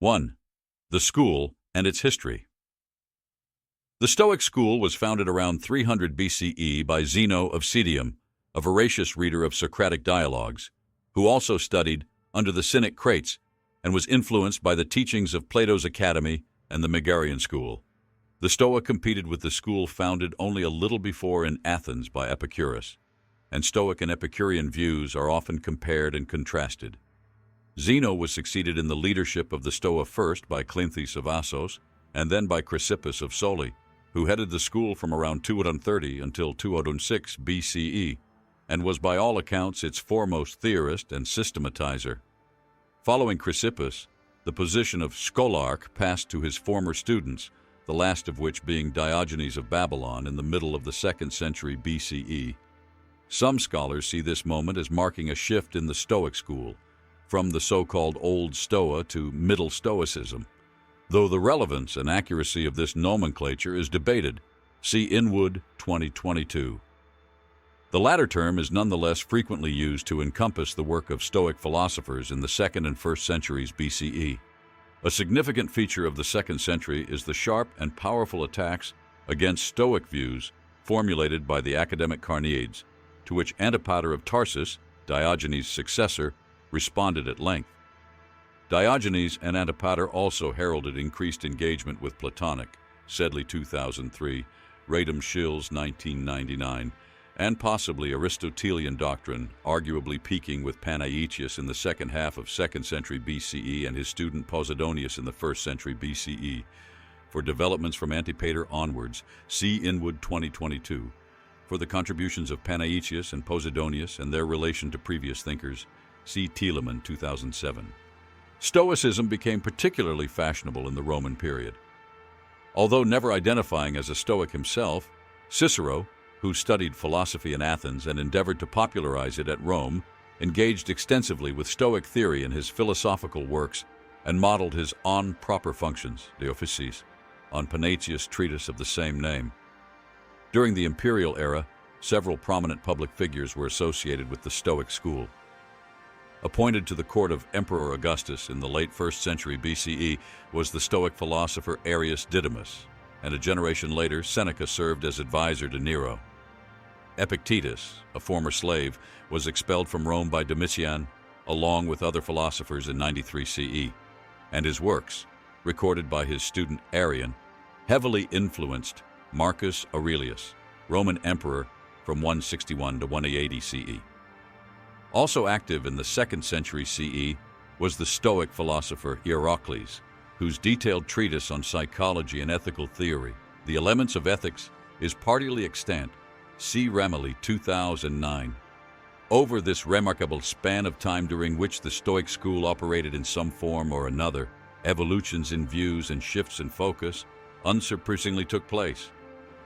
1. The school and its history. The Stoic school was founded around 300 BCE by Zeno of Citium, a voracious reader of Socratic dialogues, who also studied under the Cynic Crates and was influenced by the teachings of Plato's Academy and the Megarian school. The Stoa competed with the school founded only a little before in Athens by Epicurus, and Stoic and Epicurean views are often compared and contrasted. Zeno was succeeded in the leadership of the Stoa first by Cleanthes of Assos and then by Chrysippus of Soli, who headed the school from around 230 until 206 BCE, and was by all accounts its foremost theorist and systematizer. Following Chrysippus, the position of scholarch passed to his former students, the last of which being Diogenes of Babylon in the middle of the 2nd century BCE. Some scholars see this moment as marking a shift in the Stoic school, from the so-called Old Stoa to Middle Stoicism, though the relevance and accuracy of this nomenclature is debated. See Inwood 2022. The latter term is nonetheless frequently used to encompass the work of Stoic philosophers in the 2nd and 1st centuries BCE. A significant feature of the 2nd century is the sharp and powerful attacks against Stoic views formulated by the academic Carneades, to which Antipater of Tarsus, Diogenes' successor, responded at length. Diogenes and Antipater also heralded increased engagement with Platonic, Sedley 2003, Radom Schills 1999, and possibly Aristotelian doctrine, arguably peaking with Panaetius in the second half of 2nd century BCE and his student Posidonius in the 1st century BCE. For developments from Antipater onwards, see Inwood 2022. For the contributions of Panaetius and Posidonius and their relation to previous thinkers, see Thielemann 2007. Stoicism became particularly fashionable in the Roman period. Although never identifying as a Stoic himself, Cicero, who studied philosophy in Athens and endeavored to popularize it at Rome, engaged extensively with Stoic theory in his philosophical works and modeled his On Proper Functions, De Officiis, on Panaetius' treatise of the same name. During the imperial era, several prominent public figures were associated with the Stoic school. Appointed to the court of Emperor Augustus in the late 1st century BCE was the Stoic philosopher Arrius Didymus, and a generation later Seneca served as advisor to Nero. Epictetus, a former slave, was expelled from Rome by Domitian, along with other philosophers in 93 CE, and his works, recorded by his student Arrian, heavily influenced Marcus Aurelius, Roman emperor from 161 to 180 CE. Also active in the 2nd century CE was the Stoic philosopher Heracles, whose detailed treatise on psychology and ethical theory, The Elements of Ethics, is partly extant. See Ramilly 2009. Over this remarkable span of time during which the Stoic school operated in some form or another, evolutions in views and shifts in focus unsurprisingly took place.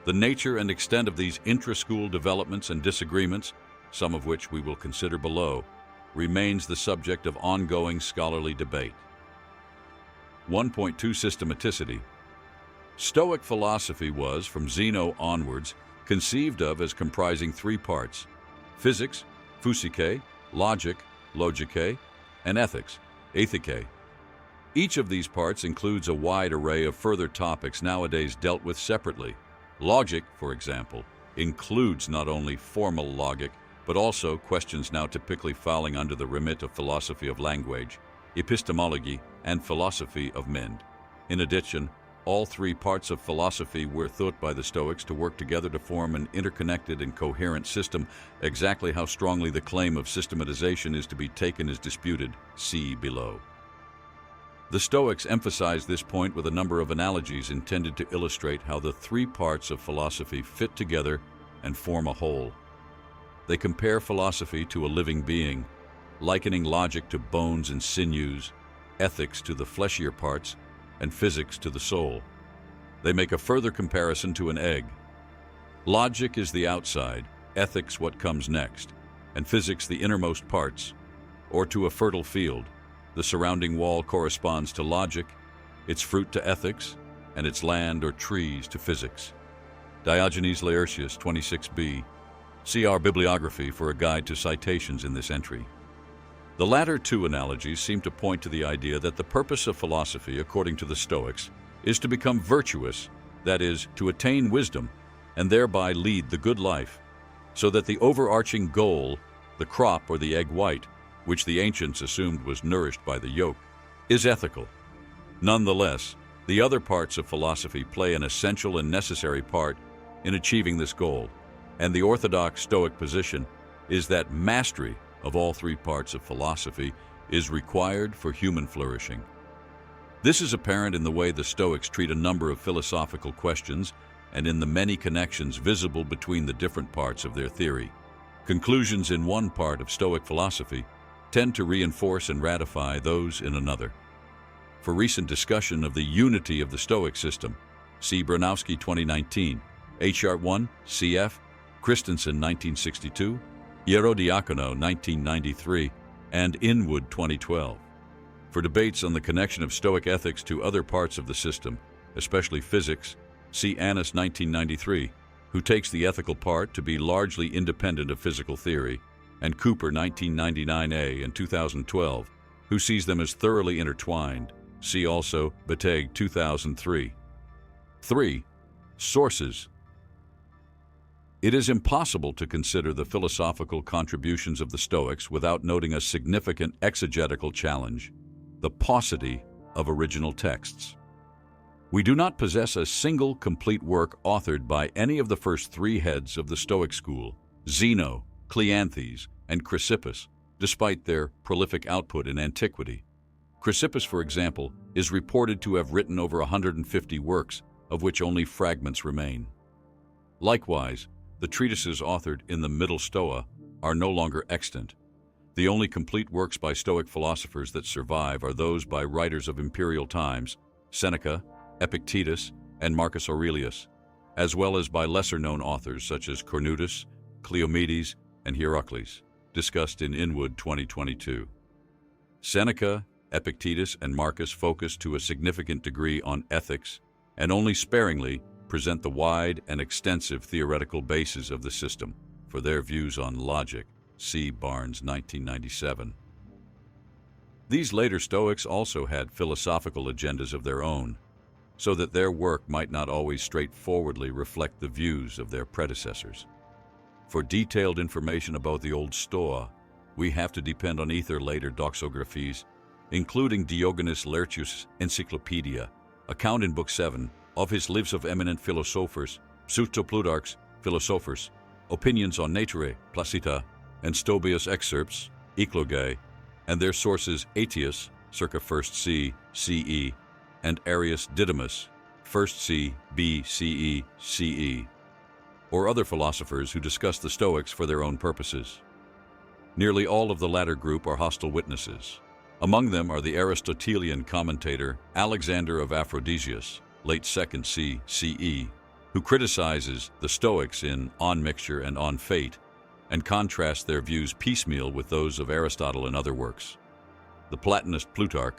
The nature and extent of these intra-school developments and disagreements, some of which we will consider below, remains the subject of ongoing scholarly debate. 1.2 Systematicity. Stoic philosophy was, from Zeno onwards, conceived of as comprising 3 parts: physics, physicae, logic, logicae, and ethics, ethicae. Each of these parts includes a wide array of further topics nowadays dealt with separately. Logic, for example, includes not only formal logic, but also questions now typically falling under the remit of philosophy of language, epistemology, and philosophy of mind. In addition, all 3 parts of philosophy were thought by the Stoics to work together to form an interconnected and coherent system. Exactly how strongly the claim of systematization is to be taken is disputed. See below. The Stoics emphasize this point with a number of analogies intended to illustrate how the 3 parts of philosophy fit together and form a whole. They compare philosophy to a living being, likening logic to bones and sinews, ethics to the fleshier parts, and physics to the soul. They make a further comparison to an egg. Logic is the outside, ethics what comes next, and physics the innermost parts. Or to a fertile field, the surrounding wall corresponds to logic, its fruit to ethics, and its land or trees to physics. Diogenes Laertius 26b. See our bibliography for a guide to citations in this entry. The latter two analogies seem to point to the idea that the purpose of philosophy, according to the Stoics, is to become virtuous, that is, to attain wisdom, and thereby lead the good life, so that the overarching goal, the crop or the egg white, which the ancients assumed was nourished by the yolk, is ethical. Nonetheless, the other parts of philosophy play an essential and necessary part in achieving this goal, and the orthodox Stoic position is that mastery of all three parts of philosophy is required for human flourishing. This is apparent in the way the Stoics treat a number of philosophical questions and in the many connections visible between the different parts of their theory. Conclusions in one part of Stoic philosophy tend to reinforce and ratify those in another. For recent discussion of the unity of the Stoic system, see Bronowski 2019, HR 1, CF, Christensen 1962, Hierodiacono 1993, and Inwood 2012. For debates on the connection of Stoic ethics to other parts of the system, especially physics, see Annis 1993, who takes the ethical part to be largely independent of physical theory, and Cooper 1999a and 2012, who sees them as thoroughly intertwined. See also Beteg 2003. 3. Sources. It is impossible to consider the philosophical contributions of the Stoics without noting a significant exegetical challenge: the paucity of original texts. We do not possess a single complete work authored by any of the first three heads of the Stoic school, Zeno, Cleanthes, and Chrysippus, despite their prolific output in antiquity. Chrysippus, for example, is reported to have written over 150 works, of which only fragments remain. Likewise, the treatises authored in the Middle Stoa are no longer extant. The only complete works by Stoic philosophers that survive are those by writers of imperial times, Seneca, Epictetus, and Marcus Aurelius, as well as by lesser-known authors such as Cornutus, Cleomedes, and Hierocles, discussed in Inwood 2022. Seneca, Epictetus, and Marcus focus to a significant degree on ethics and only sparingly present the wide and extensive theoretical basis of the system for their views on logic. See Barnes 1997. These later Stoics also had philosophical agendas of their own, so that their work might not always straightforwardly reflect the views of their predecessors. For detailed information about the Old Stoa, we have to depend on either later doxographies, including Diogenes Laertius' Encyclopedia, account in Book 7 of his Lives of Eminent Philosophers, Pseudo-Plutarch's Philosophers, Opinions on Nature, Placita, and Stobaeus' Excerpts, Eclogae, and their sources Aetius, circa 1st C. CE, and Arius Didymus, 1st C. BCE CE, or other philosophers who discuss the Stoics for their own purposes. Nearly all of the latter group are hostile witnesses. Among them are the Aristotelian commentator Alexander of Aphrodisias, late 2nd C. CE, who criticizes the Stoics in On Mixture and On Fate, and contrasts their views piecemeal with those of Aristotle and other works. The Platonist Plutarch,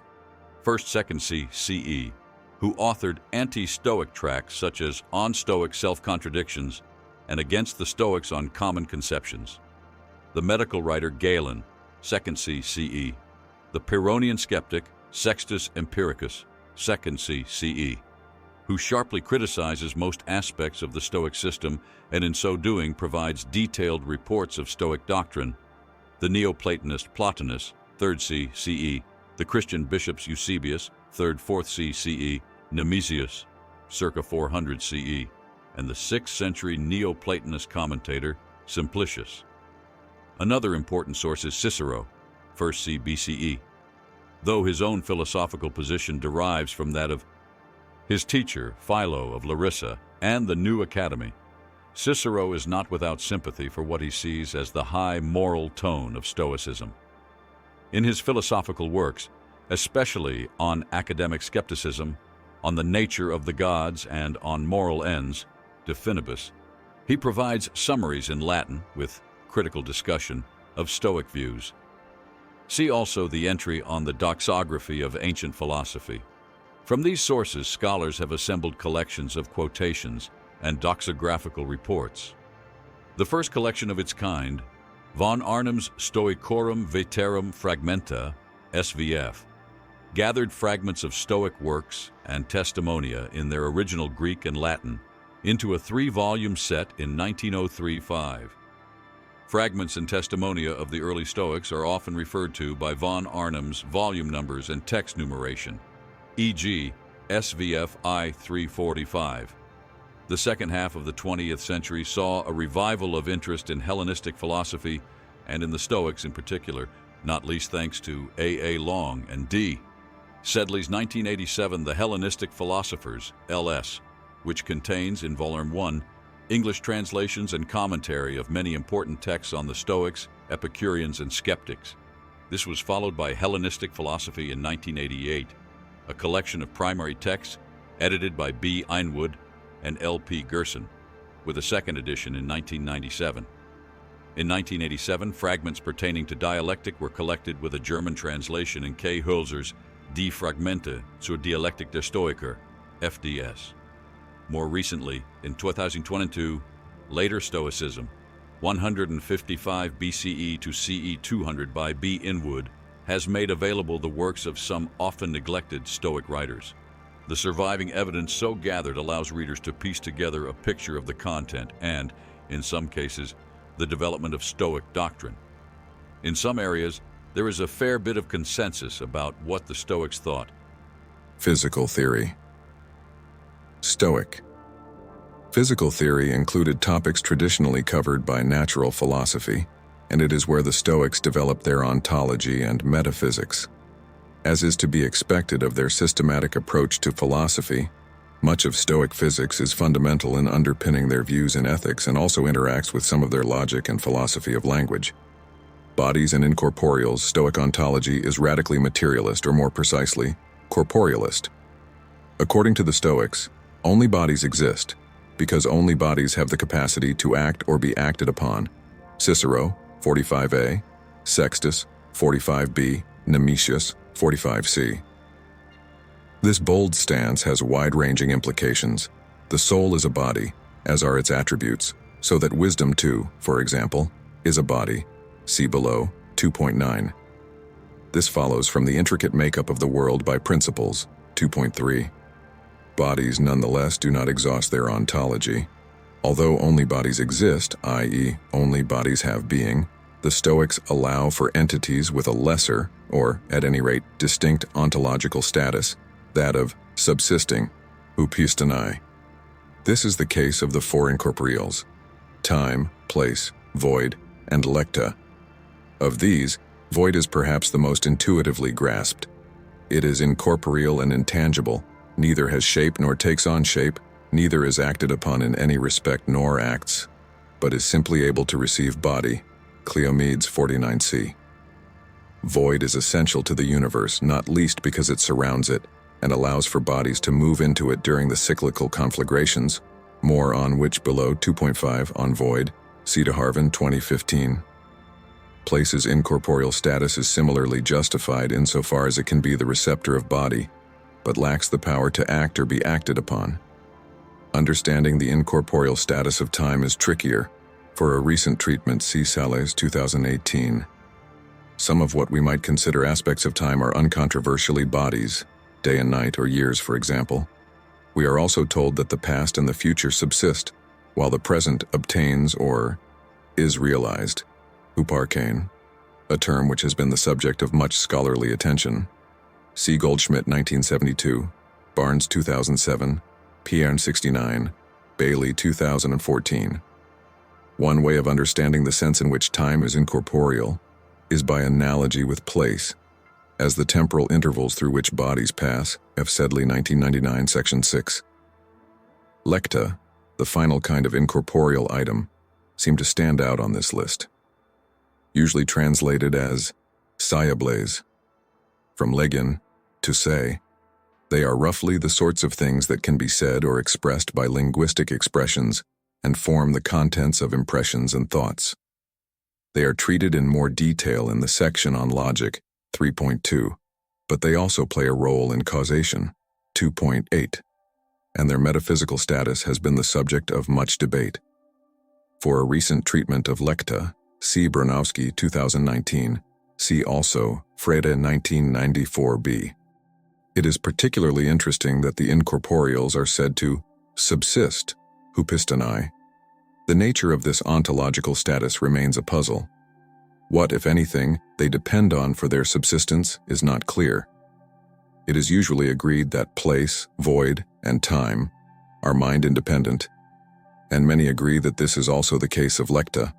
1st-2nd C. CE, who authored anti-Stoic tracts such as On Stoic Self-Contradictions and Against the Stoics on Common Conceptions. The medical writer Galen, 2nd C. CE. The Pyrrhonian skeptic Sextus Empiricus, 2nd C. CE, who sharply criticizes most aspects of the Stoic system and in so doing provides detailed reports of Stoic doctrine. The Neoplatonist Plotinus, 3rd C. CE, the Christian bishops Eusebius, 3rd, 4th C. CE, Nemesius, circa 400 CE, and the 6th century Neoplatonist commentator Simplicius. Another important source is Cicero, 1st C. BCE, though his own philosophical position derives from that of his teacher, Philo of Larissa, and the New Academy. Cicero is not without sympathy for what he sees as the high moral tone of Stoicism. In his philosophical works, especially on academic skepticism, on the nature of the gods, and on moral ends, De Finibus, he provides summaries in Latin with critical discussion of Stoic views. See also the entry on the doxography of ancient philosophy. From these sources, scholars have assembled collections of quotations and doxographical reports. The first collection of its kind, Von Arnim's Stoicorum Veterum Fragmenta, SVF, gathered fragments of Stoic works and testimonia in their original Greek and Latin into a 3-volume set in 1903-5. Fragments and testimonia of the early Stoics are often referred to by von Arnim's volume numbers and text numeration, e.g., SVF I 345. The second half of the 20th century saw a revival of interest in Hellenistic philosophy and in the Stoics in particular, not least thanks to A. Long and D. Sedley's 1987 The Hellenistic Philosophers, LS, which contains, in Volume 1, English translations and commentary of many important texts on the Stoics, Epicureans, and Skeptics. This was followed by Hellenistic Philosophy in 1988, a collection of primary texts edited by B. Einwood and L. P. Gerson, with a second edition in 1997. In 1987, fragments pertaining to dialectic were collected with a German translation in K. Hölzer's Die Fragmente zur Dialektik der Stoiker, FDS. More recently, in 2022, Later Stoicism, 155 BCE to CE 200 by B. Inwood, has made available the works of some often neglected Stoic writers. The surviving evidence so gathered allows readers to piece together a picture of the content and, in some cases, the development of Stoic doctrine. In some areas, there is a fair bit of consensus about what the Stoics thought. Physical theory. Stoic. Physical theory included topics traditionally covered by natural philosophy, and it is where the Stoics developed their ontology and metaphysics. As is to be expected of their systematic approach to philosophy, much of Stoic physics is fundamental in underpinning their views in ethics and also interacts with some of their logic and philosophy of language. Bodies and incorporeals, Stoic ontology is radically materialist, or more precisely, corporealist. According to the Stoics, only bodies exist, because only bodies have the capacity to act or be acted upon. Cicero, 45a, Sextus, 45b, Nemesius, 45c. This bold stance has wide-ranging implications. The soul is a body, as are its attributes, so that wisdom too, for example, is a body. See below, 2.9. This follows from the intricate makeup of the world by principles, 2.3. Bodies nonetheless do not exhaust their ontology. Although only bodies exist, i.e., only bodies have being, the Stoics allow for entities with a lesser, or at any rate distinct ontological status, that of subsisting, upistonai. This is the case of the four incorporeals: time, place, void, and lecta. Of these, void is perhaps the most intuitively grasped. It is incorporeal and intangible, neither has shape nor takes on shape, neither is acted upon in any respect nor acts, but is simply able to receive body. Cleomedes 49c. Void is essential to the universe, not least because it surrounds it and allows for bodies to move into it during the cyclical conflagrations, more on which below. 2.5 on void, see de Harven 2015. Place's incorporeal status is similarly justified insofar as it can be the receptor of body, but lacks the power to act or be acted upon. Understanding the incorporeal status of time is trickier. For a recent treatment, see Sales 2018. Some of what we might consider aspects of time are uncontroversially bodies, day and night or years, for example. We are also told that the past and the future subsist, while the present obtains or is realized. Uparkane, a term which has been the subject of much scholarly attention. C. Goldschmidt 1972, Barnes 2007, Pierre 69, Bailey 2014. One way of understanding the sense in which time is incorporeal is by analogy with place, as the temporal intervals through which bodies pass. F. Sedley 1999, Section 6. Lecta, the final kind of incorporeal item, seem to stand out on this list. Usually translated as sayables, from legin, to say, they are roughly the sorts of things that can be said or expressed by linguistic expressions and form the contents of impressions and thoughts. They are treated in more detail in the section on logic, 3.2, but they also play a role in causation, 2.8, and their metaphysical status has been the subject of much debate. For a recent treatment of lecta, C. Bronowski, 2019. See also, Freda, 1994b. It is particularly interesting that the incorporeals are said to subsist, hupistani. The nature of this ontological status remains a puzzle. What, if anything, they depend on for their subsistence is not clear. It is usually agreed that place, void, and time are mind-independent, and many agree that this is also the case of Lecta.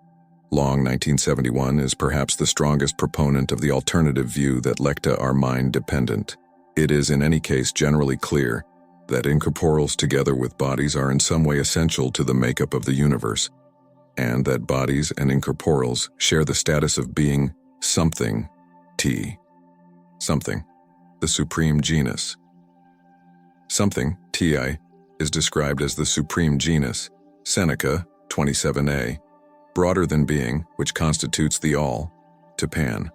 Long, 1971, is perhaps the strongest proponent of the alternative view that Lecta are mind-dependent. It is in any case generally clear that incorporeals together with bodies are in some way essential to the makeup of the universe, and that bodies and incorporeals share the status of being something, something, the supreme genus. Something, is described as the supreme genus, Seneca, 27a, broader than being, which constitutes the all, to Pan.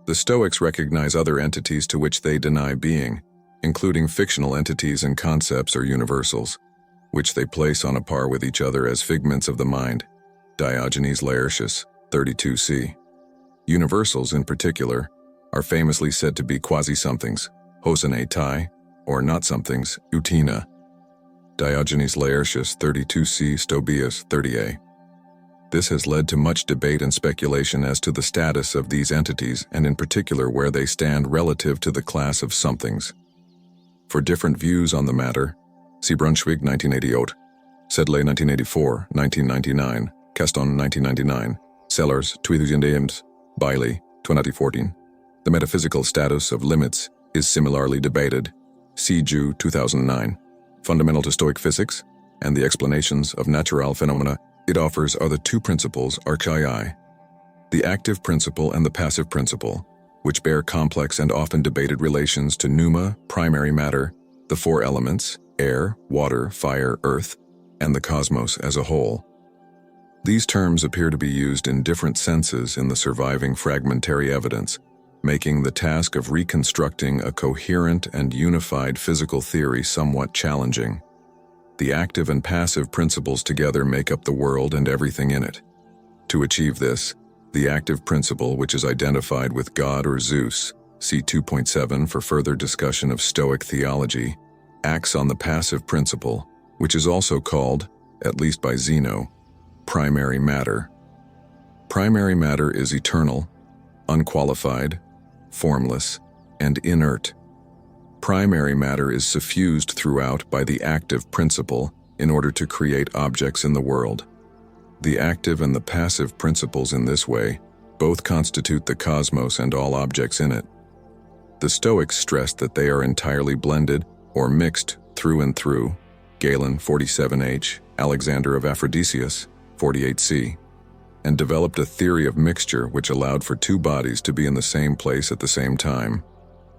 The Stoics recognize other entities to which they deny being, including fictional entities and concepts or universals, which they place on a par with each other as figments of the mind. Diogenes Laertius, 32c. Universals, in particular, are famously said to be quasi-somethings, hosane tai, or not-somethings, utina. Diogenes Laertius, 32c, Stobaeus, 30a. This has led to much debate and speculation as to the status of these entities and in particular where they stand relative to the class of somethings. For different views on the matter, see Brunswick, 1988, Sedley, 1984, 1999, Caston, 1999, Sellers, 2008, Bailey, 2014. The metaphysical status of limits is similarly debated. See Jew, 2009. Fundamental to Stoic physics and the explanations of natural phenomena it offers are the two principles archai, the active principle and the passive principle, which bear complex and often debated relations to pneuma, primary matter, the four elements, air, water, fire, earth, and the cosmos as a whole. These terms appear to be used in different senses in the surviving fragmentary evidence, making the task of reconstructing a coherent and unified physical theory somewhat challenging. The active and passive principles together make up the world and everything in it. To achieve this, the active principle, which is identified with God or Zeus, see 2.7 for further discussion of Stoic theology, acts on the passive principle, which is also called, at least by Zeno, primary matter. Primary matter is eternal, unqualified, formless, and inert. Primary matter is suffused throughout by the active principle in order to create objects in the world. The active and the passive principles in this way both constitute the cosmos and all objects in it. The Stoics stressed that they are entirely blended or mixed through and through, Galen 47h, Alexander of Aphrodisias 48c, and developed a theory of mixture which allowed for two bodies to be in the same place at the same time.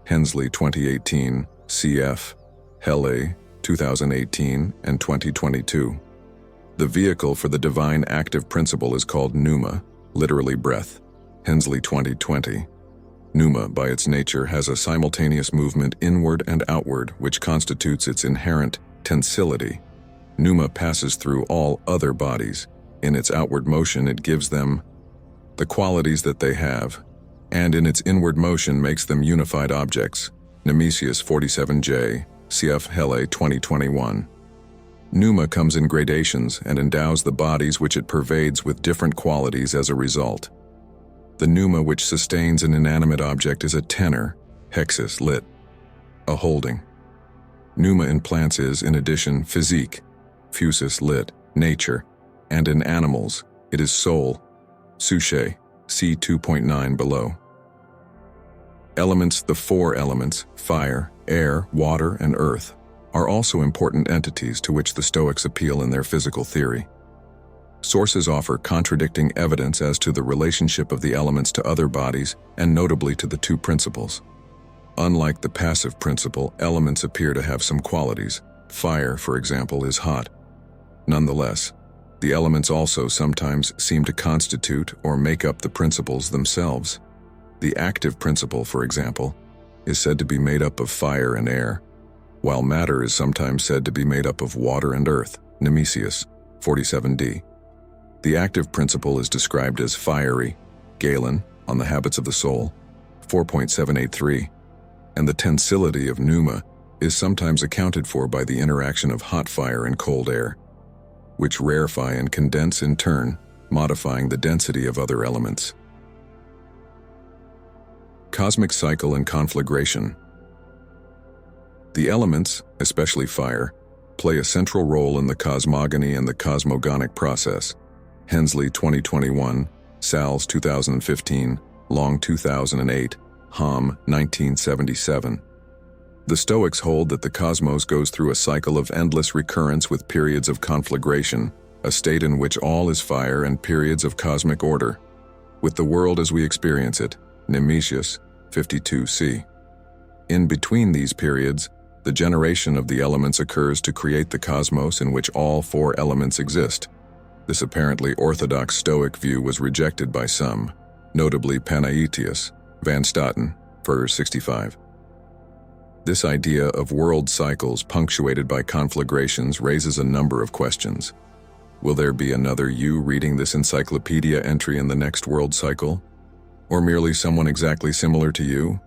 Hensley 2018, cf. Hele 2018 and 2022. The vehicle for the divine active principle is called pneuma, literally breath, Hensley 2020. Pneuma, by its nature, has a simultaneous movement inward and outward, which constitutes its inherent tensility. Pneuma passes through all other bodies. In its outward motion, it gives them the qualities that they have, and in its inward motion makes them unified objects. Nemesius 47j, cf. Hele 2021. Pneuma comes in gradations and endows the bodies which it pervades with different qualities as a result. The pneuma which sustains an inanimate object is a tenor, hexis lit, a holding. Pneuma in plants is, in addition, physique, fusis lit, nature, and in animals, it is soul, suche, see 2.9 below. Elements, the four elements, fire, air, water, and earth, are also important entities to which the Stoics appeal in their physical theory. Sources offer contradicting evidence as to the relationship of the elements to other bodies and notably to the two principles. Unlike the passive principle, elements appear to have some qualities. Fire, for example, is hot. Nonetheless, the elements also sometimes seem to constitute or make up the principles themselves. The active principle, for example, is said to be made up of fire and air, while matter is sometimes said to be made up of water and earth, Nemesius 47d. The active principle is described as fiery, Galen, on the habits of the soul, 4.783, and the tensility of pneuma is sometimes accounted for by the interaction of hot fire and cold air, which rarefy and condense in turn, modifying the density of other elements. Cosmic cycle and conflagration. The elements, especially fire, play a central role in the cosmogony and the cosmogonic process. Hensley 2021, Sals 2015, Long 2008, Hom 1977. The Stoics hold that the cosmos goes through a cycle of endless recurrence with periods of conflagration, a state in which all is fire, and periods of cosmic order, with the world as we experience it, Nemesius 52c. In between these periods, the generation of the elements occurs to create the cosmos in which all four elements exist. This apparently orthodox Stoic view was rejected by some, notably Panaetius, Van Staten, verse 65. This idea of world cycles punctuated by conflagrations raises a number of questions. Will there be another you reading this encyclopedia entry in the next world cycle? Or merely someone exactly similar to you?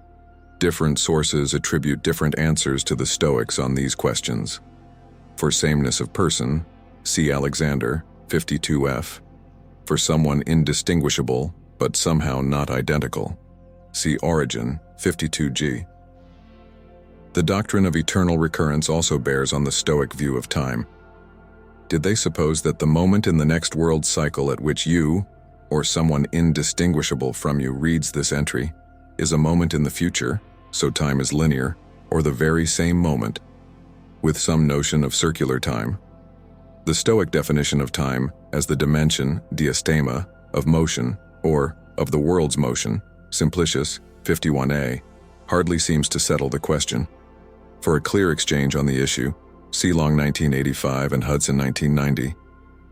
Different sources attribute different answers to the Stoics on these questions. For sameness of person, see Alexander, 52f. For someone indistinguishable, but somehow not identical, see Origen, 52g. The doctrine of eternal recurrence also bears on the Stoic view of time. Did they suppose that the moment in the next world cycle at which you, or someone indistinguishable from you, reads this entry, is a moment in the future, so time is linear, or the very same moment, with some notion of circular time? The Stoic definition of time as the dimension, diastema, of motion, or of the world's motion, Simplicius, 51a, hardly seems to settle the question. For a clear exchange on the issue, see Long 1985 and Hudson 1990.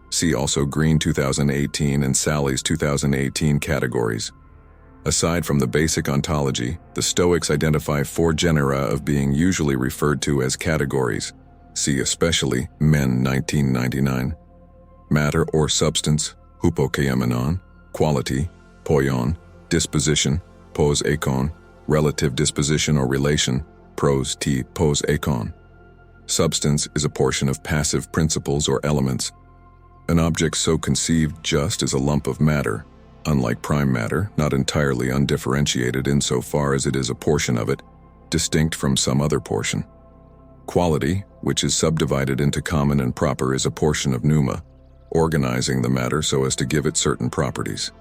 See also Green 2018 and Sally's 2018 categories. Aside from the basic ontology, the Stoics identify four genera of being usually referred to as categories. See especially Men 1999. Matter or substance, hupokaiemenon, quality, poion, disposition, pos ekon, relative disposition or relation, pros t pos ekon. Substance is a portion of passive principles or elements. An object so conceived just as a lump of matter, unlike prime matter, not entirely undifferentiated insofar as it is a portion of it, distinct from some other portion. Quality, which is subdivided into common and proper, is a portion of pneuma, organizing the matter so as to give it certain properties.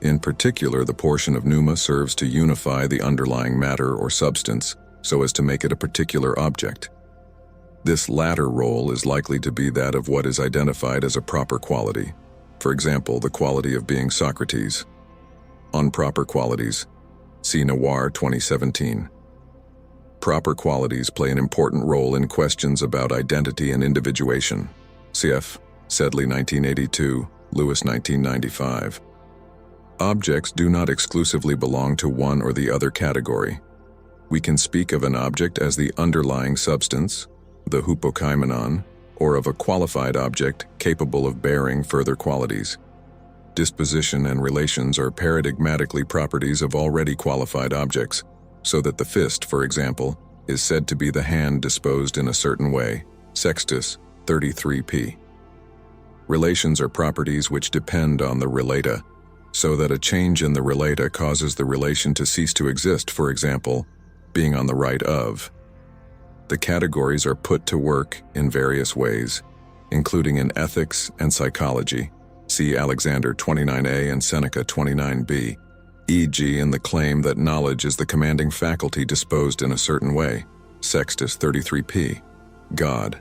In particular, the portion of pneuma serves to unify the underlying matter or substance so as to make it a particular object. This latter role is likely to be that of what is identified as a proper quality. For example, the quality of being Socrates. On proper qualities, see Noir 2017. Proper qualities play an important role in questions about identity and individuation. Cf. Sedley 1982, Lewis 1995. Objects do not exclusively belong to one or the other category. We can speak of an object as the underlying substance, the hupokaimenon, or of a qualified object capable of bearing further qualities. Disposition and relations are paradigmatically properties of already qualified objects, so that the fist, for example, is said to be the hand disposed in a certain way. Sextus 33p. Relations are properties which depend on the relata, so that a change in the relata causes the relation to cease to exist, for example, being on the right of. The categories are put to work in various ways, including in ethics and psychology, see Alexander 29a and Seneca 29b, e.g. in the claim that knowledge is the commanding faculty disposed in a certain way, Sextus 33p, God.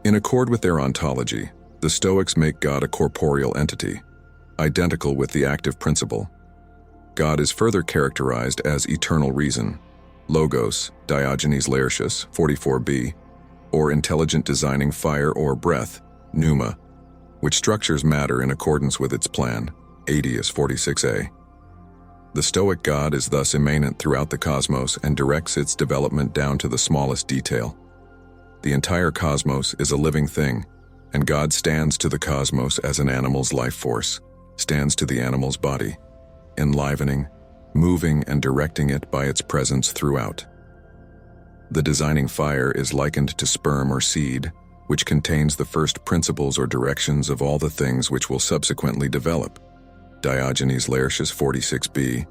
In accord with their ontology, the Stoics make God a corporeal entity, identical with the active principle. God is further characterized as eternal reason, Logos, Diogenes Laertius, 44b, or intelligent designing fire or breath, Pneuma, which structures matter in accordance with its plan, Aetius 46a. The Stoic God is thus immanent throughout the cosmos and directs its development down to the smallest detail. The entire cosmos is a living thing, and God stands to the cosmos as an animal's life force, stands to the animal's body, enlivening, moving and directing it by its presence throughout. The designing fire is likened to sperm or seed, which contains the first principles or directions of all the things which will subsequently develop. Diogenes Laertius 46b,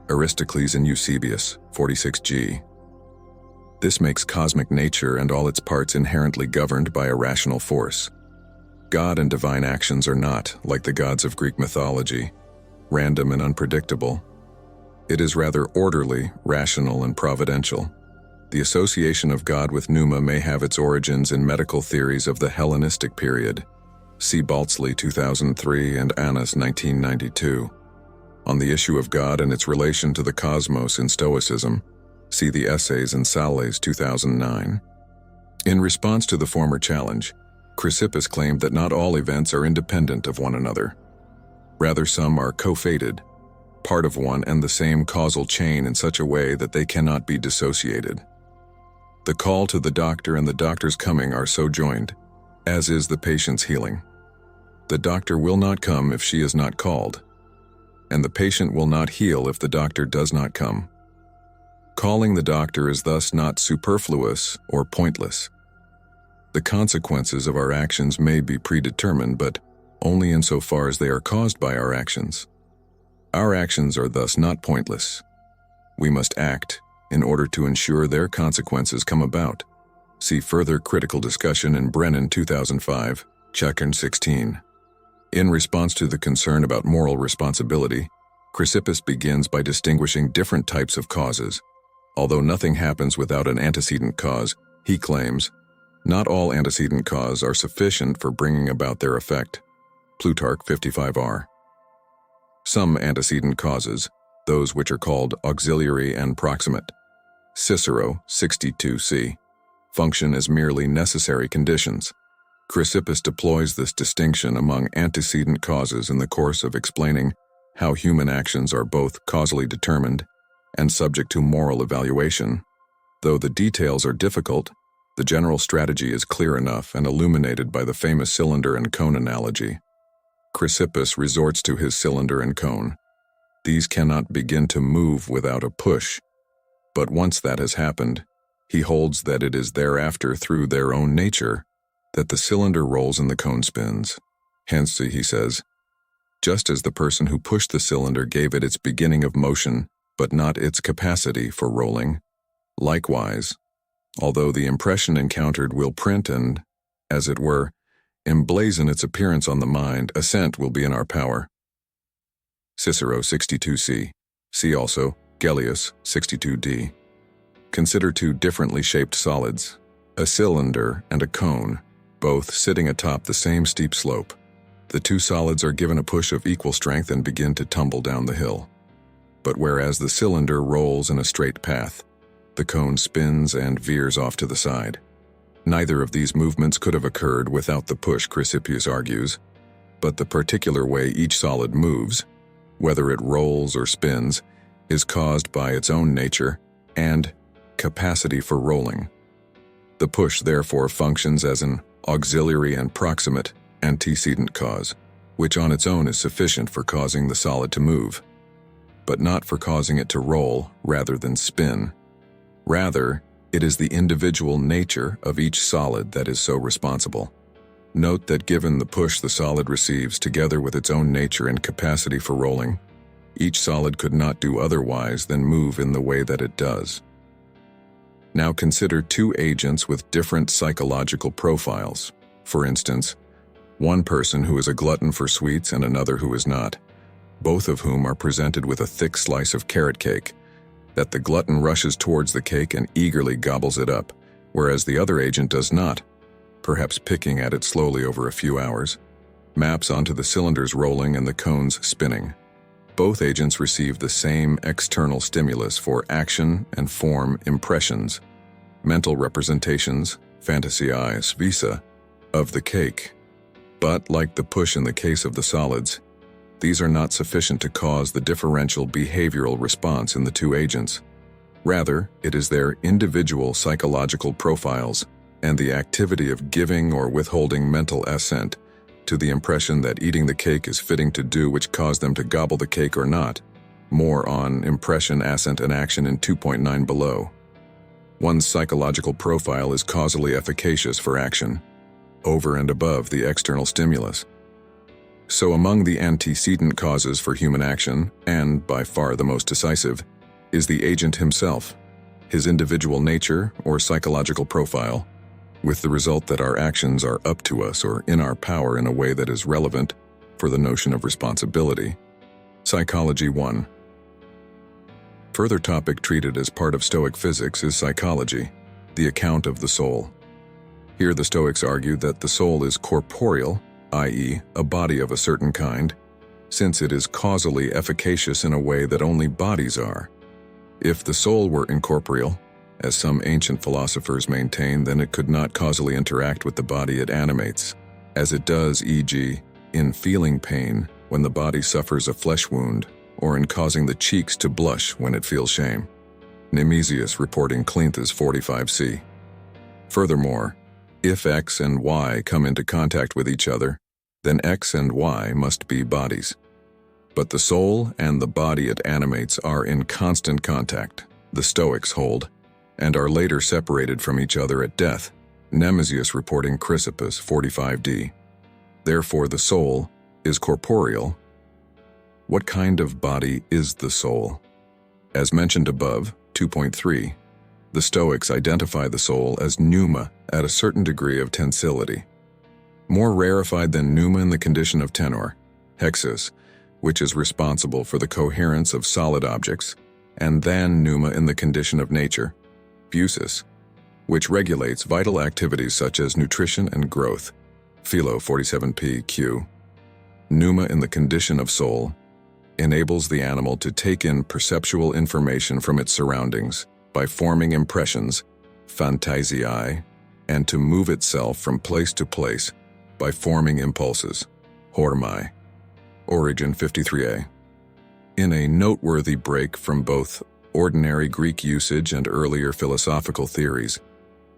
Aristocles and Eusebius 46g. This makes cosmic nature and all its parts inherently governed by a rational force. God and divine actions are not, like the gods of Greek mythology, random and unpredictable. It is rather orderly, rational, and providential. The association of God with pneuma may have its origins in medical theories of the Hellenistic period. See Baltzley 2003 and Annas 1992. On the issue of God and its relation to the cosmos in Stoicism, see the essays in Sales 2009. In response to the former challenge, Chrysippus claimed that not all events are independent of one another. Rather, some are co-fated, part of one and the same causal chain in such a way that they cannot be dissociated. The call to the doctor and the doctor's coming are so joined, as is the patient's healing. The doctor will not come if she is not called, and the patient will not heal if the doctor does not come. Calling the doctor is thus not superfluous or pointless. The consequences of our actions may be predetermined, but only insofar as they are caused by our actions. Our actions are thus not pointless. We must act in order to ensure their consequences come about. See further critical discussion in Brennan 2005, Chapter 16. In response to the concern about moral responsibility, Chrysippus begins by distinguishing different types of causes. Although nothing happens without an antecedent cause, he claims, not all antecedent causes are sufficient for bringing about their effect. Plutarch 55r. Some antecedent causes, those which are called auxiliary and proximate, Cicero 62c, function as merely necessary conditions. Chrysippus deploys this distinction among antecedent causes in the course of explaining how human actions are both causally determined and subject to moral evaluation. Though the details are difficult, the general strategy is clear enough and illuminated by the famous cylinder and cone analogy. Chrysippus resorts to his cylinder and cone. These cannot begin to move without a push, but once that has happened, he holds that it is thereafter through their own nature that the cylinder rolls and the cone spins. Hence, he says, just as the person who pushed the cylinder gave it its beginning of motion, but not its capacity for rolling, likewise, although the impression encountered will print and, as it were, emblazon its appearance on the mind, assent will be in our power. Cicero 62c. See also Gellius 62d. Consider two differently shaped solids, a cylinder and a cone, both sitting atop the same steep slope. The two solids are given a push of equal strength and begin to tumble down the hill. But whereas the cylinder rolls in a straight path, the cone spins and veers off to the side. Neither of these movements could have occurred without the push, Chrysippus argues, but the particular way each solid moves, whether it rolls or spins, is caused by its own nature and capacity for rolling. The push therefore functions as an auxiliary and proximate antecedent cause, which on its own is sufficient for causing the solid to move, but not for causing it to roll rather than spin. Rather, it is the individual nature of each solid that is so responsible. Note that given the push the solid receives together with its own nature and capacity for rolling, each solid could not do otherwise than move in the way that it does. Now consider two agents with different psychological profiles. For instance, one person who is a glutton for sweets and another who is not, both of whom are presented with a thick slice of carrot cake, that the glutton rushes towards the cake and eagerly gobbles it up, whereas the other agent does not, perhaps picking at it slowly over a few hours, maps onto the cylinders rolling and the cones spinning. Both agents receive the same external stimulus for action and form impressions, mental representations, fantasias visa, of the cake. But, like the push in the case of the solids, these are not sufficient to cause the differential behavioral response in the two agents. Rather, it is their individual psychological profiles and the activity of giving or withholding mental assent to the impression that eating the cake is fitting to do which caused them to gobble the cake or not. More on impression, assent, and action in 2.9 below. One's psychological profile is causally efficacious for action, over and above the external stimulus. So among the antecedent causes for human action, and by far the most decisive, is the agent himself, his individual nature or psychological profile, with the result that our actions are up to us or in our power in a way that is relevant for the notion of responsibility. Psychology 1. Further topic treated as part of Stoic physics is psychology, the account of the soul. Here the Stoics argue that the soul is corporeal, i.e., a body of a certain kind, since it is causally efficacious in a way that only bodies are. If the soul were incorporeal, as some ancient philosophers maintain, then it could not causally interact with the body it animates, as it does, e.g., in feeling pain when the body suffers a flesh wound, or in causing the cheeks to blush when it feels shame. Nemesius reporting Cleanthes 45c. Furthermore, if X and Y come into contact with each other, then X and Y must be bodies. But the soul and the body it animates are in constant contact, the Stoics hold, and are later separated from each other at death. Nemesius reporting Chrysippus 45d. Therefore the soul is corporeal. What kind of body is the soul? As mentioned above, 2.3, the Stoics identify the soul as pneuma at a certain degree of tensility. More rarefied than pneuma in the condition of tenor, hexis, which is responsible for the coherence of solid objects, and than pneuma in the condition of nature, phusis, which regulates vital activities such as nutrition and growth, Philo 47p q. Pneuma in the condition of soul enables the animal to take in perceptual information from its surroundings by forming impressions, phantasiae, and to move itself from place to place by forming impulses, hormai. Origin 53a. In a noteworthy break from both ordinary Greek usage and earlier philosophical theories,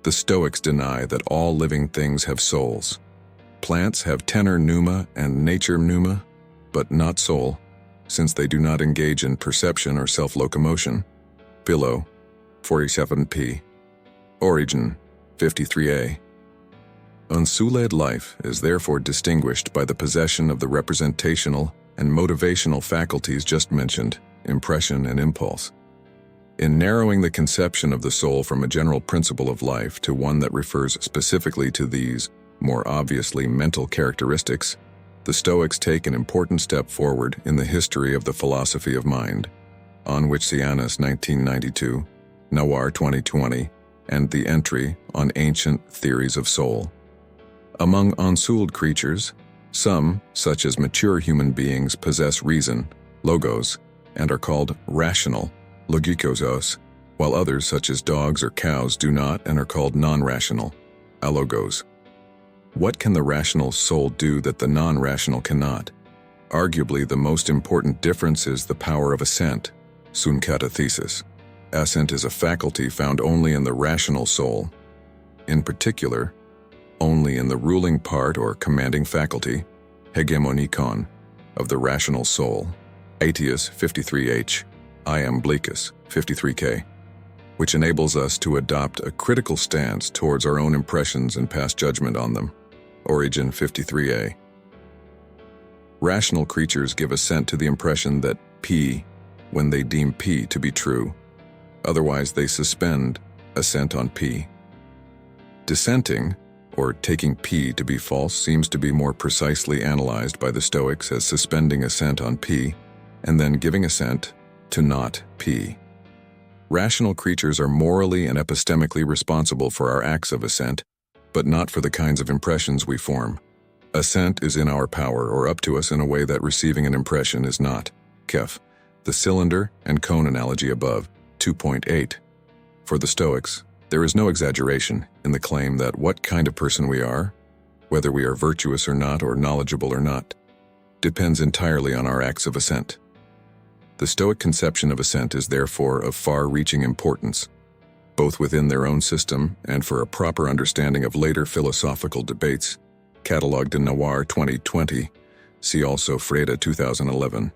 the Stoics deny that all living things have souls. Plants have tenor pneuma and nature pneuma, but not soul, since they do not engage in perception or self-locomotion. Philo 47p. Origin 53a. Unsuled life is therefore distinguished by the possession of the representational and motivational faculties just mentioned, impression and impulse. In narrowing the conception of the soul from a general principle of life to one that refers specifically to these, more obviously mental characteristics, the Stoics take an important step forward in the history of the philosophy of mind, on which Cianis 1992, Nawar 2020, and the entry on ancient theories of soul. Among unsouled creatures, some, such as mature human beings, possess reason, logos, and are called rational, logikos, while others, such as dogs or cows, do not and are called non-rational, alogos. What can the rational soul do that the non-rational cannot? Arguably, the most important difference is the power of assent, synkatethesis. Assent is a faculty found only in the rational soul. In particular, only in the ruling part or commanding faculty, hegemonikon, of the rational soul, Aetius 53h, Iamblichus 53k, which enables us to adopt a critical stance towards our own impressions and pass judgment on them, Origin 53a. Rational creatures give assent to the impression that P when they deem P to be true, otherwise they suspend assent on P. Dissenting, or taking P to be false, seems to be more precisely analyzed by the Stoics as suspending assent on P and then giving assent to not P. Rational creatures are morally and epistemically responsible for our acts of assent, but not for the kinds of impressions we form. Assent is in our power or up to us in a way that receiving an impression is not. Kef, the cylinder and cone analogy above, 2.8. For the Stoics, there is no exaggeration in the claim that what kind of person we are, whether we are virtuous or not or knowledgeable or not, depends entirely on our acts of assent. The Stoic conception of assent is therefore of far-reaching importance. both within their own system and for a proper understanding of later philosophical debates, catalogued in Noir 2020, see also Freda 2011.